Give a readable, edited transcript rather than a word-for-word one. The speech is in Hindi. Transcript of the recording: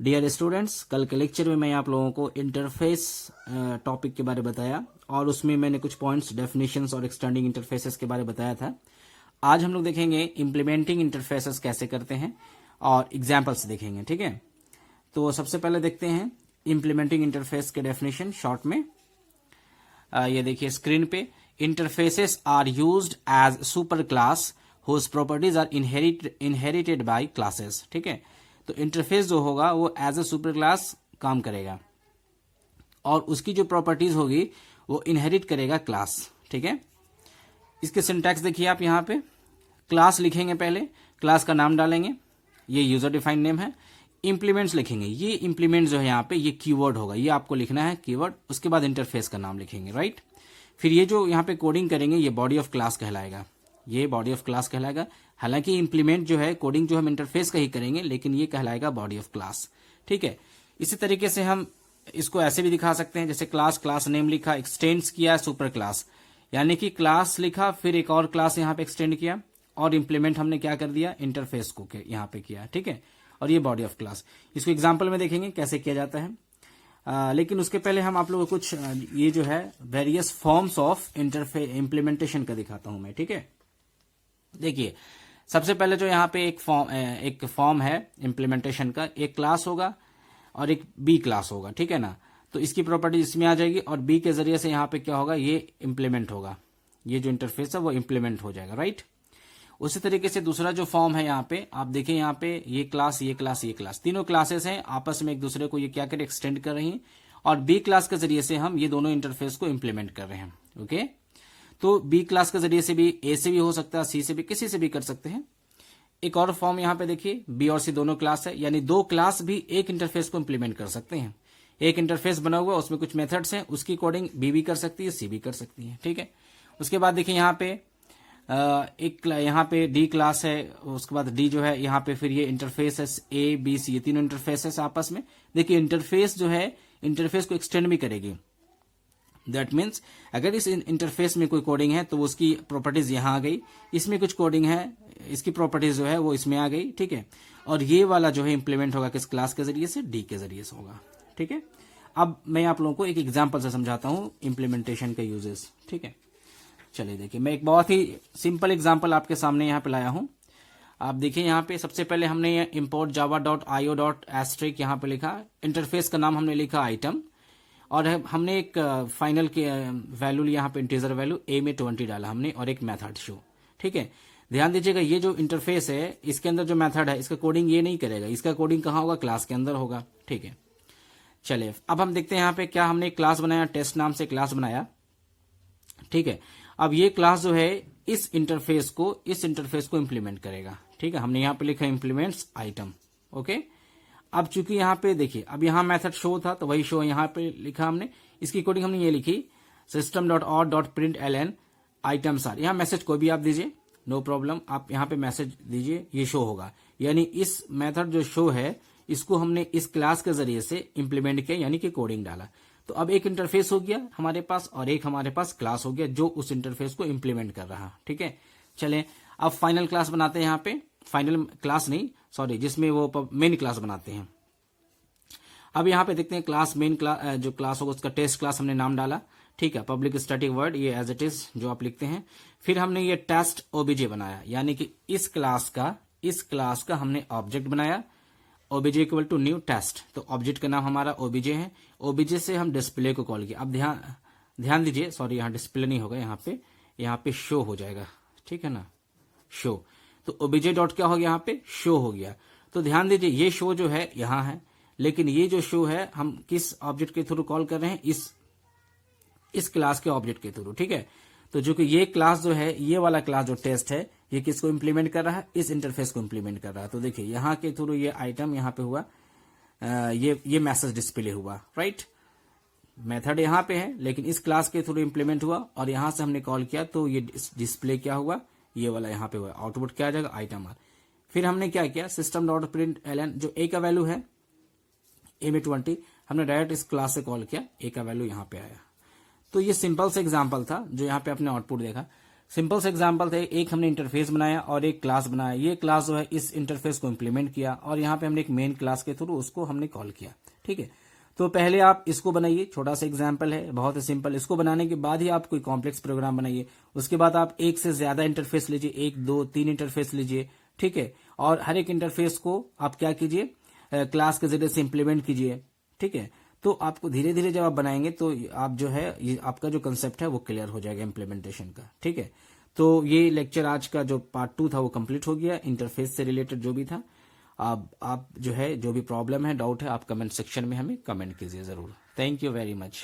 डियर स्टूडेंट्स, कल के लेक्चर में मैं आप लोगों को इंटरफेस टॉपिक के बारे में बताया और उसमें मैंने कुछ पॉइंट्स, डेफिनेशंस और एक्सटेंडिंग इंटरफेसेस के बारे में बताया था। आज हम लोग देखेंगे इंप्लीमेंटिंग इंटरफेसेस कैसे करते हैं और एग्जाम्पल्स देखेंगे। ठीक है, तो सबसे पहले देखते हैं इंप्लीमेंटिंग इंटरफेस के डेफिनेशन शॉर्ट में। ये देखिए स्क्रीन पे, interfaces are used as super class whose properties are inherited by classes. ठीक है, तो इंटरफेस जो होगा वो एज ए सुपर क्लास काम करेगा और उसकी जो प्रॉपर्टीज होगी वो इनहेरिट करेगा क्लास। ठीक है, इसके सिंटैक्स देखिए आप यहाँ पे क्लास लिखेंगे, पहले क्लास का नाम डालेंगे, ये यूजर डिफाइंड नेम है। इंप्लीमेंट्स लिखेंगे, ये इंप्लीमेंट जो है यहाँ पे ये कीवर्ड होगा, ये आपको लिखना है कीवर्ड। उसके बाद इंटरफेस का नाम लिखेंगे, राइट। फिर ये जो यहाँ पे कोडिंग करेंगे ये बॉडी ऑफ क्लास कहलाएगा, ये बॉडी ऑफ क्लास कहलाएगा। हालांकि इंप्लीमेंट जो है, कोडिंग जो हम इंटरफेस का ही करेंगे, लेकिन ये कहलाएगा बॉडी ऑफ क्लास। ठीक है, इसी तरीके से हम इसको ऐसे भी दिखा सकते हैं, जैसे क्लास नेम लिखा, एक्सटेंड्स किया सुपर क्लास, यानी कि क्लास लिखा फिर एक और क्लास यहाँ पे एक्सटेंड किया और इंप्लीमेंट हमने क्या कर दिया, इंटरफेस को यहाँ पे किया। ठीक है, और ये बॉडी ऑफ क्लास, इसको एग्जाम्पल में देखेंगे कैसे किया जाता है। लेकिन उसके पहले हम आप लोगों को कुछ ये जो है वेरियस फॉर्म्स ऑफ इंप्लीमेंटेशन का दिखाता हूं मैं। ठीक है, देखिए सबसे पहले जो यहाँ पे एक फॉर्म है इंप्लीमेंटेशन का, एक क्लास होगा और एक बी क्लास होगा। ठीक है ना, तो इसकी प्रॉपर्टी इसमें आ जाएगी और बी के जरिए से यहाँ पे क्या होगा, ये इंप्लीमेंट होगा, ये जो इंटरफेस है वो इंप्लीमेंट हो जाएगा, राइट। उसी तरीके से दूसरा जो फॉर्म है यहाँ पे आप देखें, यहाँ पे ये क्लास, ये क्लास, ये क्लास, तीनों क्लासेस हैं, आपस में एक दूसरे को ये क्या करें, एक्सटेंड कर रही हैं और बी क्लास के जरिए से हम ये दोनों इंटरफेस को इंप्लीमेंट कर रहे हैं। ओके, तो बी क्लास के जरिए से भी, ए से भी हो सकता है, सी से भी, किसी से भी कर सकते हैं। एक और फॉर्म यहाँ पे देखिए, बी और सी दोनों क्लास है, यानी दो क्लास भी एक इंटरफेस को इंप्लीमेंट कर सकते हैं। एक इंटरफेस बना हुआ, उसमें कुछ मेथड्स हैं, उसकी कोडिंग बी भी कर सकती है, सी भी कर सकती है। ठीक है, उसके बाद देखिए यहाँ पे एक यहाँ पे डी क्लास है, उसके बाद डी जो है यहाँ पे फिर ये इंटरफेस है, ए बी सी, ये तीनों इंटरफेस है आपस में। देखिए इंटरफेस जो है इंटरफेस को एक्सटेंड भी करेगी। दैट मीन्स अगर इस इंटरफेस में कोई कोडिंग है तो उसकी प्रॉपर्टीज यहाँ आ गई, इसमें कुछ कोडिंग है, इसकी प्रॉपर्टीज जो है वो इसमें आ गई। ठीक है, और ये वाला जो है इंप्लीमेंट होगा किस क्लास के जरिए से, डी के जरिए से होगा। ठीक है, अब मैं आप लोगों को एक एग्जाम्पल से समझाता हूं इंप्लीमेंटेशन के यूजेस। ठीक है, चलिए देखिए, मैं एक बहुत ही सिंपल एग्जांपल आपके सामने यहाँ पे लाया हूं। आप देखिए यहाँ पे सबसे पहले हमने import java.io.asterisk यहाँ पे लिखा, इंटरफेस का नाम हमने लिखा आइटम और हमने एक फाइनल के वैल्यू यहाँ पे इंटीजर वैल्यू a में 20 डाला हमने और एक मेथड शो। ठीक है, ध्यान दीजिएगा ये जो इंटरफेस है इसके अंदर जो मेथड है इसका कोडिंग ये नहीं करेगा, इसका कोडिंग कहाँ होगा, क्लास के अंदर होगा। ठीक है, चलिए अब हम देखते हैं यहाँ पे क्या हमने क्लास बनाया, टेस्ट नाम से क्लास बनाया। ठीक है, अब ये क्लास जो है इस इंटरफेस को इंप्लीमेंट करेगा। ठीक है, हमने यहाँ पे लिखा इंप्लीमेंट्स आइटम। ओके, अब चूंकि यहाँ पे देखिए, अब यहाँ मेथड शो था तो वही शो यहाँ पे लिखा हमने, इसकी कोडिंग हमने ये लिखी system.out.println आइटम्स आर। यहाँ मैसेज कोई भी आप दीजिए, नो प्रॉब्लम, आप यहाँ पे मैसेज दीजिए, ये शो होगा। यानी इस मेथड जो शो है इसको हमने इस क्लास के जरिए से इंप्लीमेंट किया, यानी कि कोडिंग डाला। तो अब एक इंटरफेस हो गया हमारे पास और एक हमारे पास क्लास हो गया जो उस इंटरफेस को इंप्लीमेंट कर रहा है। ठीक है, चलें अब फाइनल क्लास बनाते हैं। यहाँ पे फाइनल क्लास नहीं, सॉरी, जिसमें वो मेन क्लास बनाते हैं। अब यहाँ पे देखते हैं क्लास, मेन क्लास जो क्लास होगा उसका टेस्ट क्लास हमने नाम डाला। ठीक है, पब्लिक स्टैटिक वर्ड, ये एज इट इज जो आप लिखते हैं। फिर हमने ये टेस्ट ओबीजे बनाया, यानी कि इस क्लास का हमने ऑब्जेक्ट बनाया, OBJ equal to new test, तो ऑब्जेक्ट का नाम हमारा ओबीजे है। ओबीजे से हम डिस्प्ले को कॉल किया। अब ध्यान दीजिए, सॉरी यहाँ डिस्प्ले नहीं होगा, यहाँ पे शो हो जाएगा। ठीक है ना, शो, तो ओबीजे डॉट क्या हो गया, यहाँ पे शो हो गया। तो ध्यान दीजिए ये शो जो है यहाँ है, लेकिन ये जो शो है हम किस ऑब्जेक्ट के थ्रू कॉल कर रहे हैं, इस क्लास के ऑब्जेक्ट के थ्रू। ठीक है, तो जो कि ये क्लास जो है, ये वाला क्लास जो टेस्ट है, ये किसको इंप्लीमेंट कर रहा है, इस इंटरफेस को इंप्लीमेंट कर रहा है। तो देखिए यहाँ के थ्रू ये आइटम यहाँ पे हुआ, ये मैसेज डिस्प्ले हुआ, राइट। मेथड यहाँ पे है लेकिन इस क्लास के थ्रू इंप्लीमेंट हुआ और यहां से हमने कॉल किया तो ये डिस्प्ले क्या हुआ, ये वाला यहाँ पे हुआ, आउटपुट क्या आ जाएगा, आइटम आर। फिर हमने क्या किया, system.println जो a का वैल्यू है, a में 20, हमने डायरेक्ट इस क्लास से कॉल किया, a का वैल्यू यहाँ पे आया। तो ये सिंपल से एग्जांपल था जो यहाँ पे अपने आउटपुट देखा। सिंपल से एग्जांपल थे, एक हमने इंटरफेस बनाया और एक क्लास बनाया। ये क्लास जो है इस इंटरफेस को इंप्लीमेंट किया और यहाँ पे हमने एक मेन क्लास के थ्रू उसको हमने कॉल किया। ठीक है, तो पहले आप इसको बनाइए, छोटा सा एग्जांपल है, बहुत ही सिंपल। इसको बनाने के बाद ही आप कोई कॉम्प्लेक्स प्रोग्राम बनाइए। उसके बाद आप एक से ज्यादा इंटरफेस लीजिए, 1 2 3 इंटरफेस लीजिए। ठीक है, और हर एक इंटरफेस को आप क्या कीजिए, क्लास के जरिए से इंप्लीमेंट कीजिए। ठीक है, तो आपको धीरे धीरे जब आप बनाएंगे तो आप जो है ये आपका जो कंसेप्ट है वो क्लियर हो जाएगा इम्प्लीमेंटेशन का। ठीक है, तो ये लेक्चर आज का जो पार्ट 2 था वो कंप्लीट हो गया, इंटरफेस से रिलेटेड जो भी था। अब आप जो है जो भी प्रॉब्लम है, डाउट है, आप कमेंट सेक्शन में हमें कमेंट कीजिए जरूर। Thank you very much.